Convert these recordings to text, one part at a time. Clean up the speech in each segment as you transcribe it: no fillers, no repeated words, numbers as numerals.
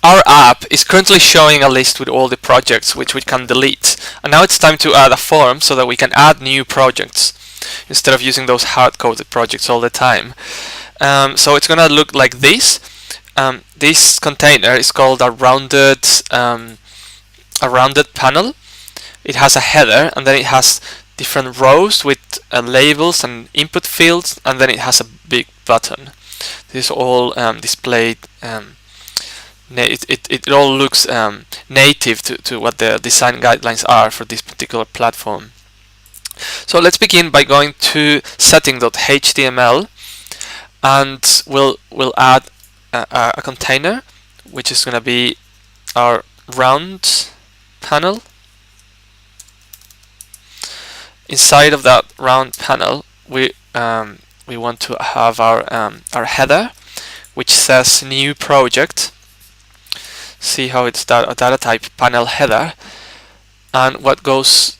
Our app is currently showing a list with all the projects which we can delete, and now it's time to add a form so that we can add new projects instead of using those hard-coded projects all the time. So it's gonna look like this. This container is called a rounded panel. It has a header, and then it has different rows with labels and input fields, and then it has a big button. This is all displayed. It all looks native to what the design guidelines are for this particular platform. So let's begin by going to setting.html, and we'll add a container which is going to be our round panel. Inside of that round panel, we want to have our header, which says new project. See how it's a data type panel header, and what goes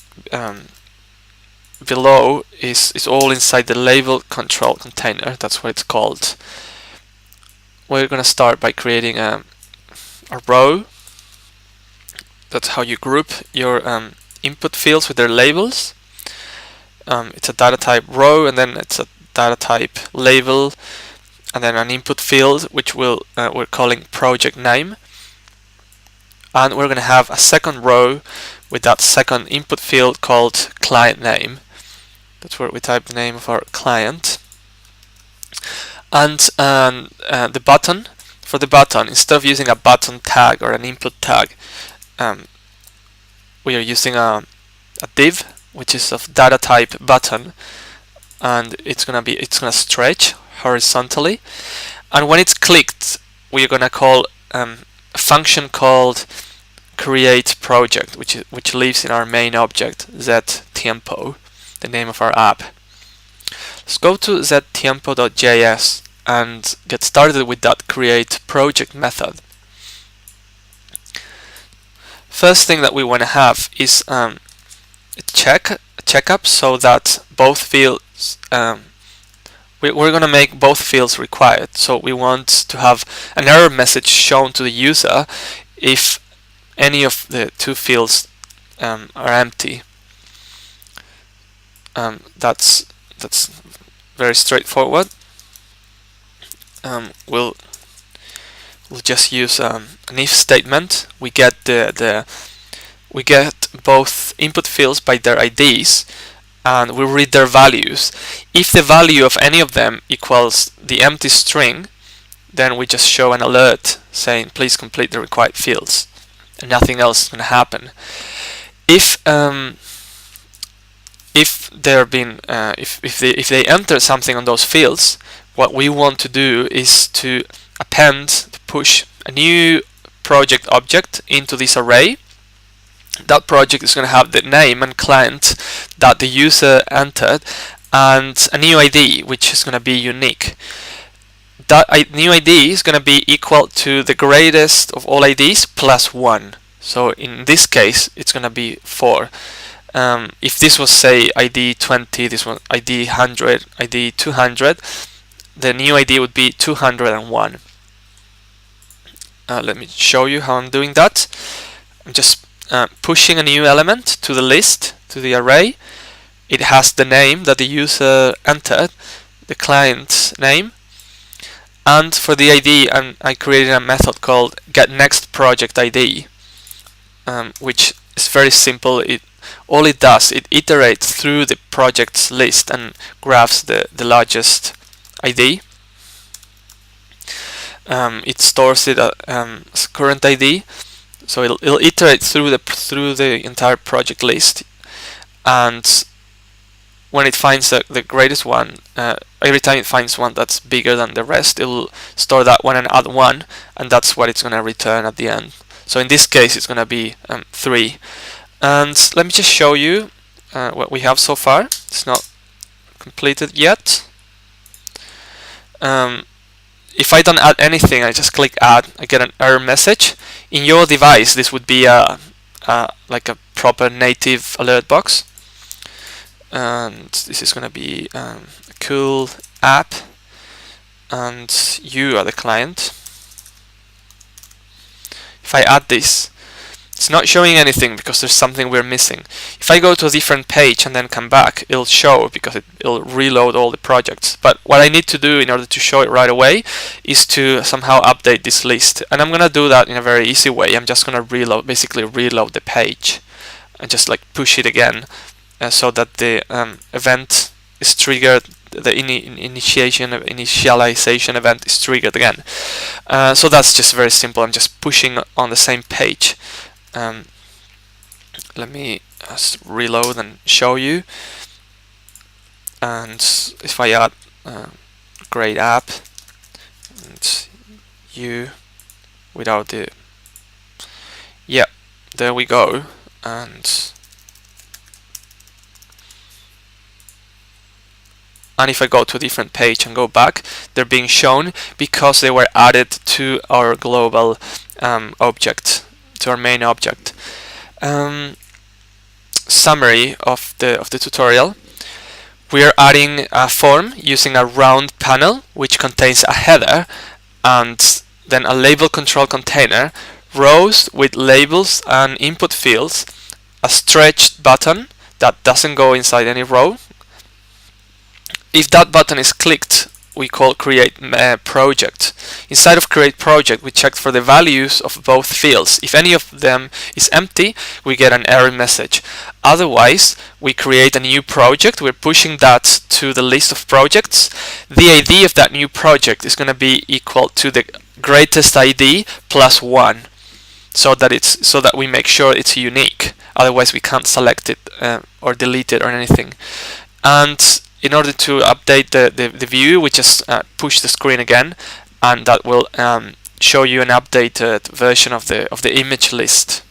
below is all inside the label control container. That's what it's called. We're gonna start by creating a row. That's how you group your input fields with their labels. It's a data type row, and then it's a data type label, and then an input field which we're calling project name. And we're going to have a second row with that second input field called client name. That's where we type the name of our client. And the button, for the button, instead of using a button tag or an input tag, we are using a div, which is of data type button, and it's gonna stretch horizontally. And when it's clicked, we're gonna call a function called create project, which lives in our main object ztiempo, the name of our app. Let's go to ztiempo.js and get started with that create project method. First thing that we want to have is a checkup so that both fields we're going to make both fields required. So we want to have an error message shown to the user if any of the two fields are empty. That's very straightforward. We'll just use an if statement. We get we get both input fields by their IDs, and we read their values. If the value of any of them equals the empty string, then we just show an alert saying please complete the required fields, and nothing else is going to happen. If they enter something on those fields, what we want to do is to push a new project object into this array. That project is going to have the name and client that the user entered, and a new ID which is going to be unique. That new ID is going to be equal to the greatest of all IDs plus 1. So in this case it's going to be 4. If this was, say, ID 20, this one ID 100, ID 200, the new ID would be 201. Let me show you how I'm doing that. I'm just pushing a new element to the list, to the array. It has the name that the user entered, the client's name, and for the ID I created a method called getNextProjectID, which is very simple. All it does, it iterates through the project's list and grabs the largest ID. It stores it as current ID, so it'll iterate through the entire project list, and when it finds the greatest one, every time it finds one that's bigger than the rest, it'll store that one and add 1, and that's what it's going to return at the end. So in this case it's going to be 3. And let me just show you what we have so far. It's not completed yet. If I don't add anything, I just click add, I get an error message. In your device this would be like a proper native alert box, and this is going to be a cool app, and you are the client. if I add this, it's not showing anything because there's something we're missing. If I go to a different page and then come back, it'll show because it'll reload all the projects. But what I need to do in order to show it right away is to somehow update this list. And I'm gonna do that in a very easy way. I'm just gonna basically reload the page and just like push it again so that the event is triggered, the initialization event is triggered again. So that's just very simple. I'm just pushing on the same page. Let me just reload and show you. And if I add great app and you without the, yeah, there we go. And if I go to a different page and go back, they're being shown because they were added to our global object, to our main object. Summary of the tutorial. We are adding a form using a round panel which contains a header and then a label control container, rows with labels and input fields, a stretched button that doesn't go inside any row. If that button is clicked, we call create project. Inside of create project, we check for the values of both fields. If any of them is empty, we get an error message. Otherwise, we create a new project. We're pushing that to the list of projects. The ID of that new project is going to be equal to the greatest ID plus 1, so that we make sure it's unique. Otherwise, we can't select it or delete it or anything. And in order to update the view, we just push the screen again, and that will show you an updated version of the image list.